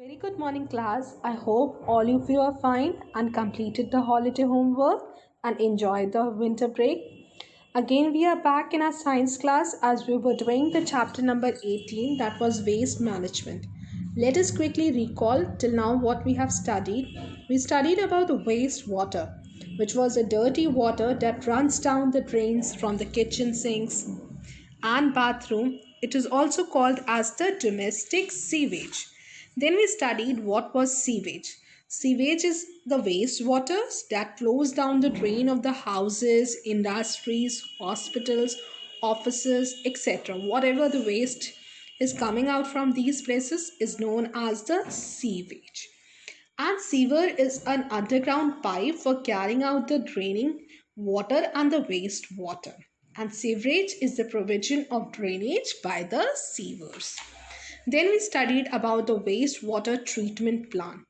Very good morning, class. I hope all of you are fine and completed the holiday homework and enjoyed the winter break. Again, we are back in our science class as we were doing the chapter number 18, that was waste management. Let us quickly recall till now what we have studied. We studied about the waste water, which was a dirty water that runs down the drains from the kitchen sinks and bathroom. It is also called as the domestic sewage. Then we studied what was sewage. Sewage is the wastewater that flows down the drain of the houses, industries, hospitals, offices, etc. Whatever the waste is coming out from these places is known as the sewage. And sewer is an underground pipe for carrying out the draining water and the wastewater. And sewerage is the provision of drainage by the sewers. Then we studied about the wastewater treatment plant.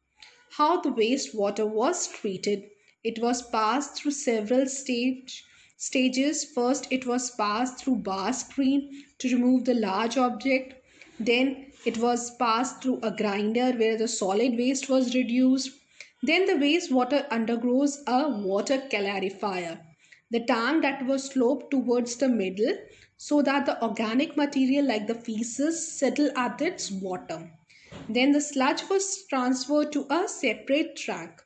How the wastewater was treated. It was passed through several stages. First, it was passed through bar screen to remove the large object. Then it was passed through a grinder where the solid waste was reduced. Then the wastewater undergoes a water clarifier, the tank that was sloped towards the middle so that the organic material like the feces settle at its bottom. Then the sludge was transferred to a separate tank.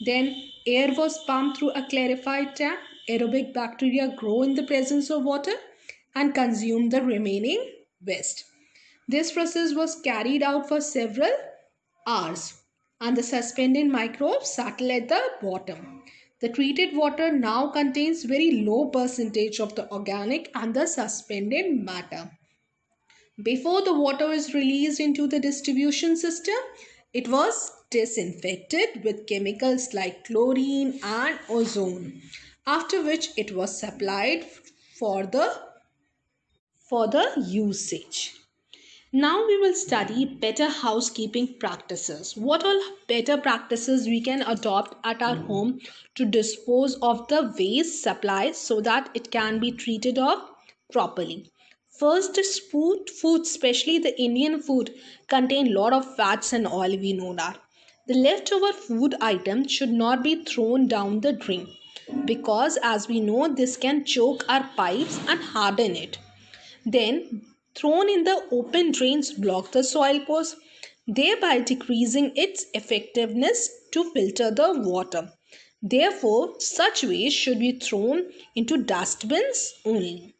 Then air was pumped through a clarified tank. Aerobic bacteria grow in the presence of water and consume the remaining waste. This process was carried out for several hours and the suspended microbes settle at the bottom. The treated water now contains very low percentage of the organic and the suspended matter. Before the water is released into the distribution system, it was disinfected with chemicals like chlorine and ozone, after which it was supplied for the usage. Now we will study better housekeeping practices. What all better practices we can adopt at our home to dispose of the waste supply so that it can be treated of properly. First is food. Food, especially the Indian food, contain lot of fats and oil. We know that. The leftover food items should not be thrown down the drain because as we know this can choke our pipes and harden it. Then, thrown in the open drains block the soil pores, thereby decreasing its effectiveness to filter the water. Therefore, such waste should be thrown into dustbins only.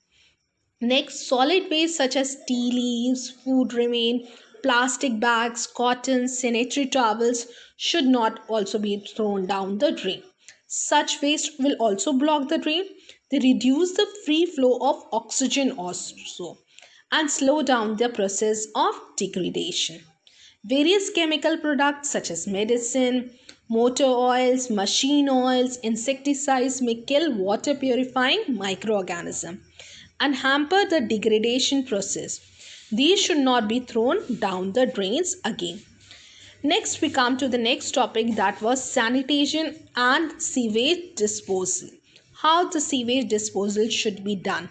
Next, solid waste such as tea leaves, food remain, plastic bags, cotton, sanitary towels should not also be thrown down the drain. Such waste will also block the drain. They reduce the free flow of oxygen also and slow down the process of degradation. Various chemical products such as medicine, motor oils, machine oils, insecticides may kill water purifying microorganisms and hamper the degradation process. These should not be thrown down the drains again. Next, we come to the next topic that was sanitation and sewage disposal. How the sewage disposal should be done.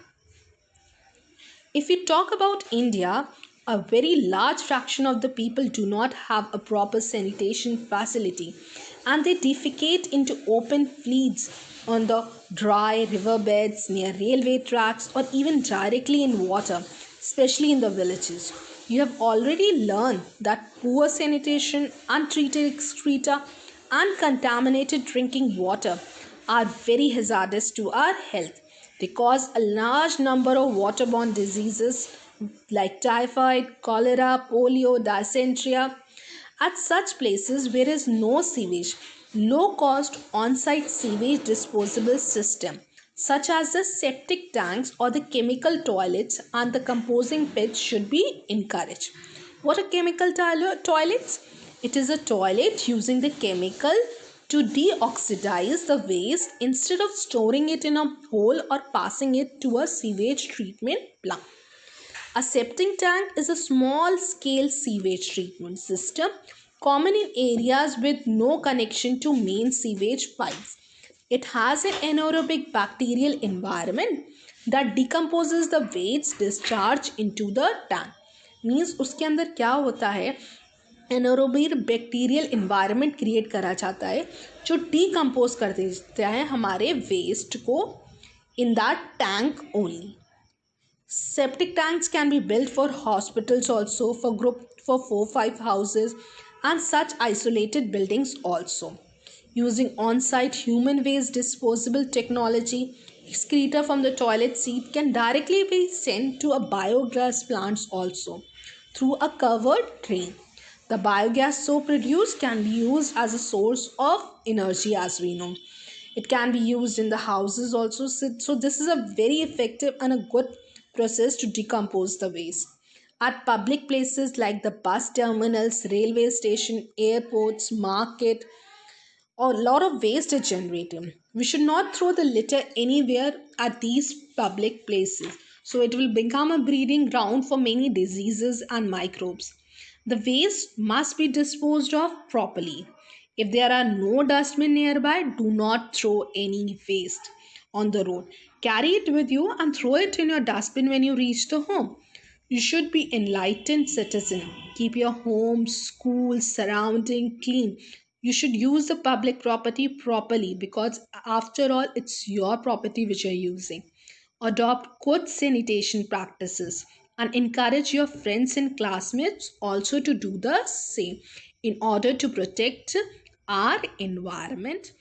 If we talk about India, a very large fraction of the people do not have a proper sanitation facility and they defecate into open fields on the dry riverbeds, near railway tracks, or even directly in water, especially in the villages. You have already learned that poor sanitation, untreated excreta, and contaminated drinking water are very hazardous to our health. They cause a large number of waterborne diseases like typhoid, cholera, polio, dysentery. At such places where there is no sewage, low cost on site sewage disposable system such as the septic tanks or the chemical toilets and the composting pits should be encouraged. What are chemical toilets? It is a toilet using the chemical to deoxidize the waste instead of storing it in a hole or passing it to a sewage treatment plant. A septic tank is a small scale sewage treatment system common in areas with no connection to main sewage pipes. It has an anaerobic bacterial environment that decomposes the waste discharge into the tank. Means उसके अंदर क्या होता है anaerobic bacterial environment create करा जाता है जो decompose कर देता है हमारे वेस्ट को in that tank only. Septic tanks can be built for hospitals also, for group for 4-5 houses and such isolated buildings also. Using on-site human waste disposable technology, excreta from the toilet seat can directly be sent to a biogas plants also through a covered drain. The biogas so produced can be used as a source of energy, as we know. It can be used in the houses also. So this is a very effective and a good process to decompose the waste. At public places like the bus terminals, railway station, airports, market, a lot of waste is generated. We should not throw the litter anywhere at these public places. So it will become a breeding ground for many diseases and microbes. The waste must be disposed of properly. If there are no dustbin nearby, do not throw any waste on the road. Carry it with you and throw it in your dustbin when you reach the home. You should be enlightened citizen. Keep your home, school, surrounding clean. You should use the public property properly because after all it's your property which you're using. Adopt good sanitation practices and encourage your friends and classmates also to do the same in order to protect our environment